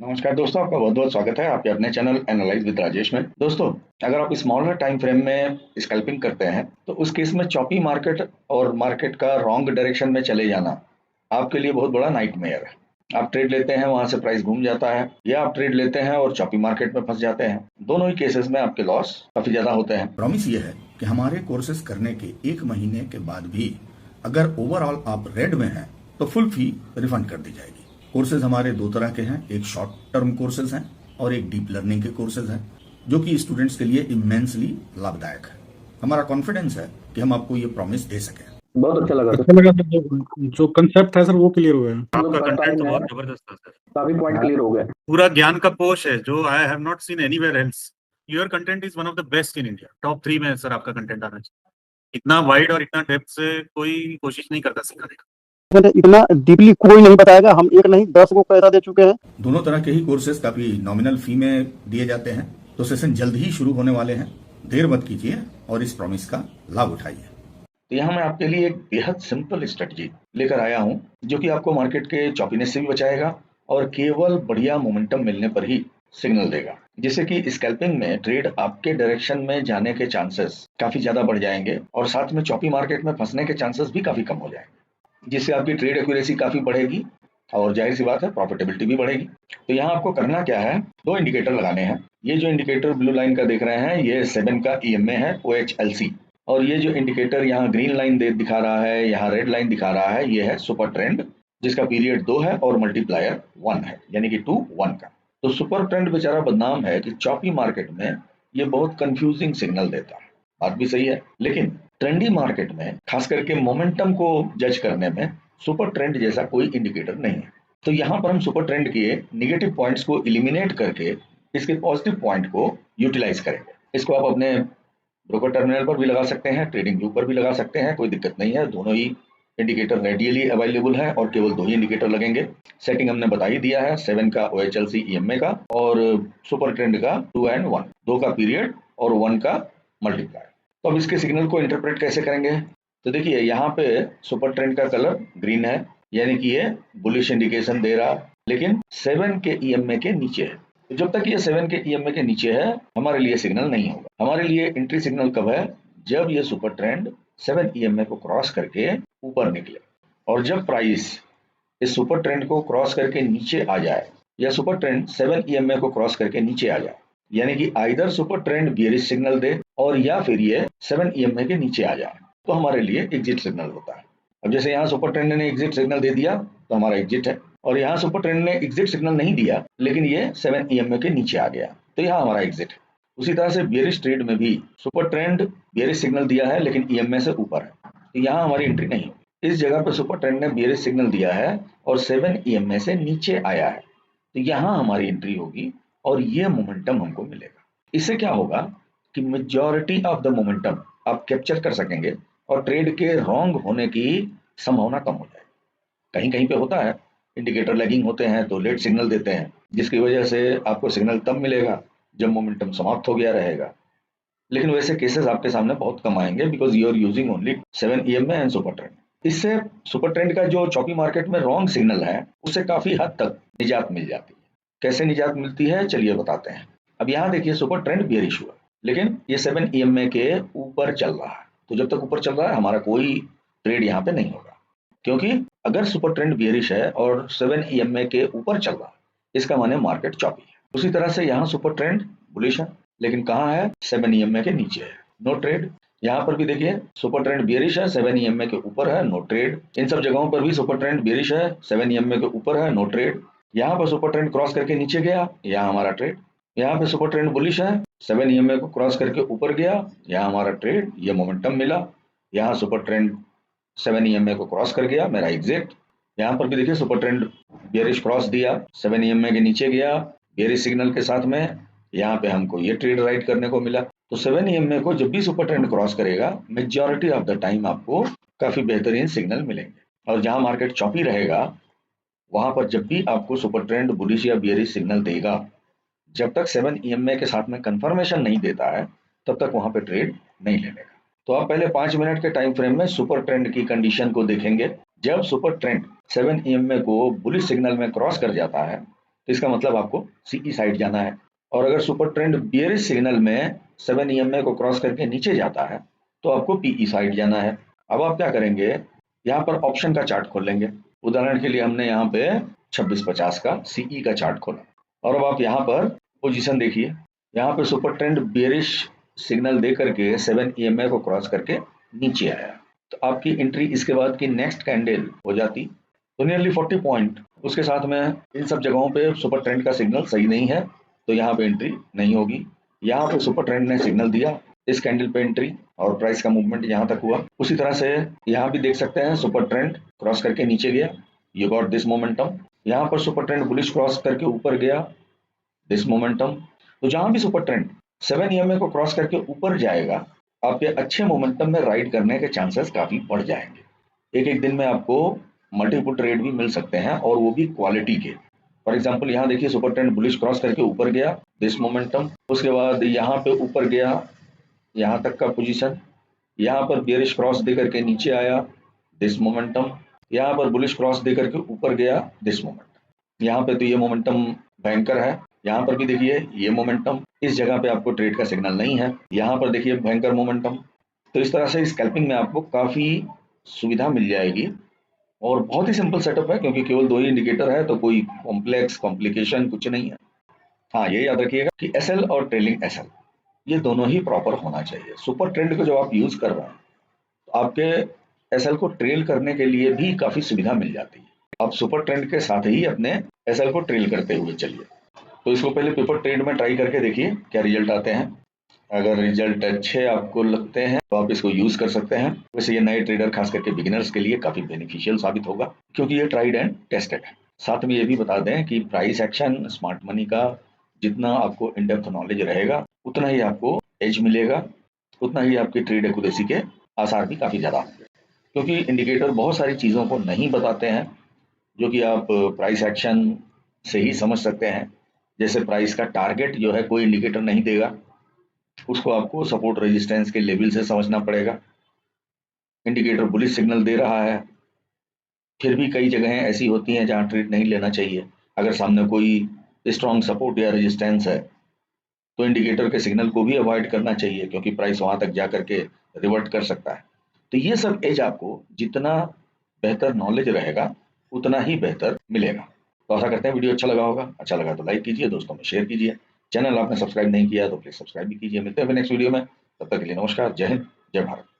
नमस्कार दोस्तों, आपका बहुत बहुत स्वागत है आपके अपने चैनल एनालाइज विद राजेश में। दोस्तों, अगर आप स्मॉलर टाइम फ्रेम में स्कैल्पिंग करते हैं तो उस केस में चॉपी मार्केट और मार्केट का रॉन्ग डायरेक्शन में चले जाना आपके लिए बहुत बड़ा नाइटमेयर है। आप ट्रेड लेते हैं, वहां से प्राइस घूम जाता है, या आप ट्रेड लेते हैं और चॉपी मार्केट में फंस जाते हैं। दोनों ही केसेस में आपके लॉस काफी ज्यादा होते हैं। प्रॉमिस ये है कि हमारे कोर्सेज करने के 1 महीने के बाद भी अगर ओवरऑल आप रेड में हैं तो फुल फी रिफंड कर दी जाएगी। कोर्सेज हमारे 2 तरह के हैं, एक शॉर्ट टर्म कोर्सेज हैं और एक डीप लर्निंग के कोर्सेज हैं, जो कि स्टूडेंट्स के लिए इमेंसली लाभदायक है। हमारा कॉन्फिडेंस है कि हम आपको ये प्रॉमिस दे सकें। बहुत अच्छा लगा सर। अच्छा लगा सर, जो कंसेप्ट है सर वो क्लियर हुआ है। आपका फर्स्ट कंटेंट टाइम तो है, बहुत जबरदस्त था सर। काफी पॉइंट क्लियर हो गए। पूरा ज्ञान का कोश है जो I have not seen anywhere else. Your content is one of the best in India. Top 3 में सर आपका कंटेंट आना चाहिए। इतना वाइड और इतना डेप्थ से कोई कोशिश नहीं करता सिखाने का। इतना डीपली कोई नहीं बताएगा, हम एक नहीं 10 को पैसा दे चुके हैं। दोनों तरह के ही कोर्सेज काफी नॉमिनल फी में दिए जाते हैं, तो सेशन जल्द ही शुरू होने वाले हैं। देर मत कीजिए और इस प्रॉमिस का लाभ उठाइए। तो यहाँ मैं आपके लिए एक बेहद सिंपल स्ट्रेटजी लेकर आया हूँ, जो कि आपको मार्केट के चॉपीनेस से भी बचाएगा और केवल बढ़िया मोमेंटम मिलने पर ही सिग्नल देगा, जिससे कि स्कैल्पिंग में ट्रेड आपके डायरेक्शन में जाने के चांसेस काफी ज्यादा बढ़ जाएंगे और साथ में चॉपी मार्केट में फंसने के चांसेस भी काफी कम हो जाएंगे, जिससे आपकी ट्रेड एक्यूरेसी काफी बढ़ेगी और जाहिर सी बात है प्रॉफिटेबिलिटी भी बढ़ेगी। तो यहाँ आपको करना क्या है, 2 इंडिकेटर लगाने हैं। ये जो इंडिकेटर ब्लू लाइन का देख रहे हैं, ये 7 का EMA है, OHLC। और ये जो इंडिकेटर यहाँ ग्रीन लाइन दिखा रहा है, यहाँ रेड लाइन दिखा रहा है, ये है सुपर ट्रेंड, जिसका पीरियड 2 है और मल्टीप्लायर 1 है, यानी कि 2 1 का। तो सुपर ट्रेंड बेचारा बदनाम है कि चॉपी मार्केट में ये बहुत कंफ्यूजिंग सिग्नल देता है। बात भी सही है, लेकिन ट्रेंडी मार्केट में खास करके मोमेंटम को जज करने में सुपर ट्रेंड जैसा कोई इंडिकेटर नहीं है। तो यहाँ पर हम सुपर ट्रेंड के निगेटिव पॉइंट्स को इलिमिनेट करके इसके पॉजिटिव पॉइंट को यूटिलाइज करेंगे। इसको आप अपने ब्रोकर टर्मिनल पर भी लगा सकते हैं, ट्रेडिंग व्यू पर भी लगा सकते हैं, कोई दिक्कत नहीं है। दोनों ही इंडिकेटर रेडियली अवेलेबल है और केवल 2 ही इंडिकेटर लगेंगे। सेटिंग हमने बता ही दिया है, 7 का OHLC EMA का और सुपर ट्रेंड का 2 and 1, 2 का पीरियड और 1 का मल्टीप्लायर। तो अब इसके सिग्नल को इंटरप्रेट कैसे करेंगे? तो देखिए, यहाँ पे सुपर ट्रेंड का कलर ग्रीन है, यानी कि ये बुलिश इंडिकेशन दे रहा, लेकिन 7 के EMA के नीचे है। तो जब तक ये 7 के EMA के नीचे है, हमारे लिए सिग्नल नहीं होगा। हमारे लिए एंट्री सिग्नल कब है? जब ये सुपर ट्रेंड 7 EMA को क्रॉस करके ऊपर निकले और जब प्राइस इस सुपर ट्रेंड को क्रॉस करके नीचे आ जाए, या सुपर ट्रेंड 7 EMA को क्रॉस करके नीचे आ जाए, यानी कि either super trend bearish signal दे और या फिर ये 7 EMA के नीचे आ जाए, तो हमारे लिए एग्जिट सिग्नल होता है। अब जैसे यहाँ सुपर ट्रेंड ने एग्जिट सिग्नल दे दिया तो हमारा एग्जिट है, और यहाँ सुपर ट्रेंड ने एग्जिट सिग्नल नहीं दिया लेकिन ये 7 EMA के नीचे आ गया, तो यहाँ हमारा एग्जिट है। उसी तरह से बियरिश ट्रेड में भी सुपर ट्रेंड बियरिश सिग्नल दिया है लेकिन EMA से ऊपर है, तो यहाँ हमारी एंट्री नहीं होगी। इस जगह पर सुपर ट्रेंड ने बियरिश सिग्नल दिया है और 7 EMA से नीचे आया है, तो यहाँ हमारी एंट्री होगी और ये मोमेंटम हमको मिलेगा। इससे क्या होगा कि मेजॉरिटी ऑफ द मोमेंटम आप कैप्चर कर सकेंगे और ट्रेड के रॉन्ग होने की संभावना कम हो जाएगी। कहीं कहीं पे होता है, इंडिकेटर लैगिंग होते हैं तो लेट सिग्नल देते हैं, जिसकी वजह से आपको सिग्नल तब मिलेगा जब मोमेंटम समाप्त हो गया रहेगा। लेकिन वैसे केसेस आपके सामने बहुत कम आएंगे, because you are using only 7 EMA and super trend. इससे सुपर ट्रेंड का जो चॉपी मार्केट में रॉन्ग सिग्नल है, उससे काफी हद तक निजात मिल जाती है। कैसे निजात मिलती है, चलिए बताते हैं। अब यहाँ देखिए, सुपर ट्रेंड बियरिश हुआ लेकिन ये 7 EMA के ऊपर चल रहा है, तो जब तक ऊपर चल रहा है हमारा कोई ट्रेड यहाँ पे नहीं होगा, क्योंकि अगर सुपर ट्रेंड बियरिश है और 7 EMA के ऊपर चल रहा है, इसका माने मार्केट चॉपी है। उसी तरह से यहाँ सुपर ट्रेंड बुलिश है लेकिन कहाँ है? 7 EMA के नीचे है, नो ट्रेड। यहाँ पर भी देखिए, सुपर ट्रेंड बियरिश है, 7 EMA के ऊपर है, नो ट्रेड। इन सब जगहों पर भी सुपर ट्रेंड बियरिश है, 7 EMA के ऊपर है, नो ट्रेड। यहाँ पर सुपर ट्रेंड क्रॉस करके नीचे गया, यहाँ हमारा ट्रेड। यहाँ पे सुपर ट्रेंड बुलिश है, 7 EMA को क्रॉस करके ऊपर गया, यहाँ हमारा ट्रेड, ये मोमेंटम मिला। यहाँ सुपर ट्रेंड 7 EMA को क्रॉस कर गया, मेरा एग्जिट। यहाँ पर भी देखिए, सुपर ट्रेंड बियरिश क्रॉस दिया, 7 EMA के नीचे गया बियरिश सिग्नल के साथ में, यहाँ पे हमको ये ट्रेड राइट करने को मिला। तो 7 EMA को जब भी सुपर ट्रेंड क्रॉस करेगा, मेजॉरिटी ऑफ द टाइम आपको काफी बेहतरीन सिग्नल मिलेंगे। और जहां मार्केट चॉपी रहेगा, वहां पर जब भी आपको सुपर ट्रेंड बुलिश या बियरिश सिग्नल देगा, जब तक 7 EMA के साथ में कंफर्मेशन नहीं देता है, तब तक वहां पे ट्रेड नहीं लेने का। तो आप पहले 5 मिनट के टाइम फ्रेम में सुपर ट्रेंड की कंडीशन को देखेंगे। जब सुपर ट्रेंड 7 EMA को बुलिश सिग्नल में क्रॉस कर जाता है, तो इसका मतलब आपको सीई साइड जाना है। और अगर सुपर ट्रेंड बियरिश सिग्नल में 7 EMA को क्रॉस करके नीचे जाता है तो आपको पीई साइड जाना है। अब आप क्या करेंगे, यहाँ पर ऑप्शन का चार्ट खोल लेंगे। उदाहरण के लिए हमने यहाँ पे 2650 का सीई का चार्ट खोला और अब आप यहाँ पर पोजीशन देखिए, यहाँ पे सुपर ट्रेंड बियरिश सिग्नल दे करके 7 EMA को क्रॉस करके नीचे आया, तो आपकी एंट्री इसके बाद की नेक्स्ट कैंडल हो जाती तो नियरली 40 पॉइंट। उसके साथ में इन सब जगहों पे सुपर ट्रेंड का सिग्नल सही नहीं है तो यहाँ पे एंट्री नहीं होगी। यहाँ पे सुपर ट्रेंड ने सिग्नल दिया, इस कैंडल पे एंट्री और प्राइस का मूवमेंट यहाँ तक हुआ। उसी तरह से यहाँ भी देख सकते हैं सुपर ट्रेंड क्रॉस करके नीचे गया, यू गॉट दिस मोमेंटम। यहाँ पर सुपर ट्रेंड बुलिश क्रॉस करके ऊपर गया, दिस मोमेंटम। तो जहां भी सुपर ट्रेंड 7 EMA को क्रॉस करके ऊपर जाएगा आपके अच्छे मोमेंटम में राइड करने के चांसेस काफी बढ़ जाएंगे। एक एक दिन में आपको मल्टीपल ट्रेड भी मिल सकते हैं और वो भी क्वालिटी के। फॉर एग्जांपल यहाँ देखिए सुपर ट्रेंड बुलिश क्रॉस करके ऊपर गया, दिस मोमेंटम। उसके बाद यहाँ पे ऊपर गया, यहाँ तक का पोजीशन, यहाँ पर बियरिश क्रॉस दे करके नीचे आया, दिस मोमेंटम। यहाँ पर बुलिश क्रॉस दे करके ऊपर गया, दिस मोमेंटम। यहाँ पे तो ये मोमेंटम भयंकर है, यहाँ पर भी देखिए ये मोमेंटम, इस जगह पे आपको ट्रेड का सिग्नल नहीं है, यहाँ पर देखिए भयंकर मोमेंटम। तो इस तरह से स्कैल्पिंग में आपको काफी सुविधा मिल जाएगी और बहुत ही सिंपल सेटअप है क्योंकि केवल 2 ही इंडिकेटर है तो कोई कॉम्प्लेक्स कॉम्प्लिकेशन कुछ नहीं है। हाँ, ये याद रखिएगा कि एसएल और ट्रेलिंग एसएल ये दोनों ही प्रॉपर होना चाहिए। सुपर ट्रेंड को जब आप यूज कर रहे हैं तो आपके एसएल को ट्रेल करने के लिए भी काफी सुविधा मिल जाती है। आप सुपर ट्रेंड के साथ ही अपने एसएल को ट्रेल करते हुए चलिए। तो इसको पहले पेपर ट्रेड में ट्राई करके देखिए क्या रिजल्ट आते हैं। अगर रिजल्ट अच्छे आपको लगते हैं तो आप इसको यूज कर सकते हैं। वैसे ये नए ट्रेडर खास करके बिगिनर्स के लिए काफी बेनिफिशियल साबित होगा क्योंकि ये ट्राइड एंड टेस्टेड है। साथ में ये भी बता दें कि प्राइस एक्शन स्मार्ट मनी का जितना आपको इन डेप्थ नॉलेज रहेगा उतना ही आपको एज मिलेगा, उतना ही आपकी ट्रेड एक्यूरेसी के आसार भी काफी ज्यादा होंगे क्योंकि इंडिकेटर बहुत सारी चीजों को नहीं बताते हैं जो कि आप प्राइस एक्शन से ही समझ सकते हैं। जैसे प्राइस का टारगेट जो है कोई इंडिकेटर नहीं देगा, उसको आपको सपोर्ट रेजिस्टेंस के लेवल से समझना पड़ेगा। इंडिकेटर बुलिश सिग्नल दे रहा है, फिर भी कई जगहें ऐसी होती हैं जहां ट्रेड नहीं लेना चाहिए। अगर सामने कोई स्ट्रॉन्ग सपोर्ट या रेजिस्टेंस है तो इंडिकेटर के सिग्नल को भी अवॉइड करना चाहिए क्योंकि प्राइस वहां तक जा करके रिवर्ट कर सकता है। तो ये सब एज आपको जितना बेहतर नॉलेज रहेगा उतना ही बेहतर मिलेगा। तो आशा करते हैं वीडियो अच्छा लगा होगा। अच्छा लगा तो लाइक कीजिए, दोस्तों में शेयर कीजिए। चैनल आपने सब्सक्राइब नहीं किया तो प्लीज सब्सक्राइब भी कीजिए। मिलते हैं नेक्स्ट वीडियो में, तब तक के लिए नमस्कार, जय हिंद, जय भारत।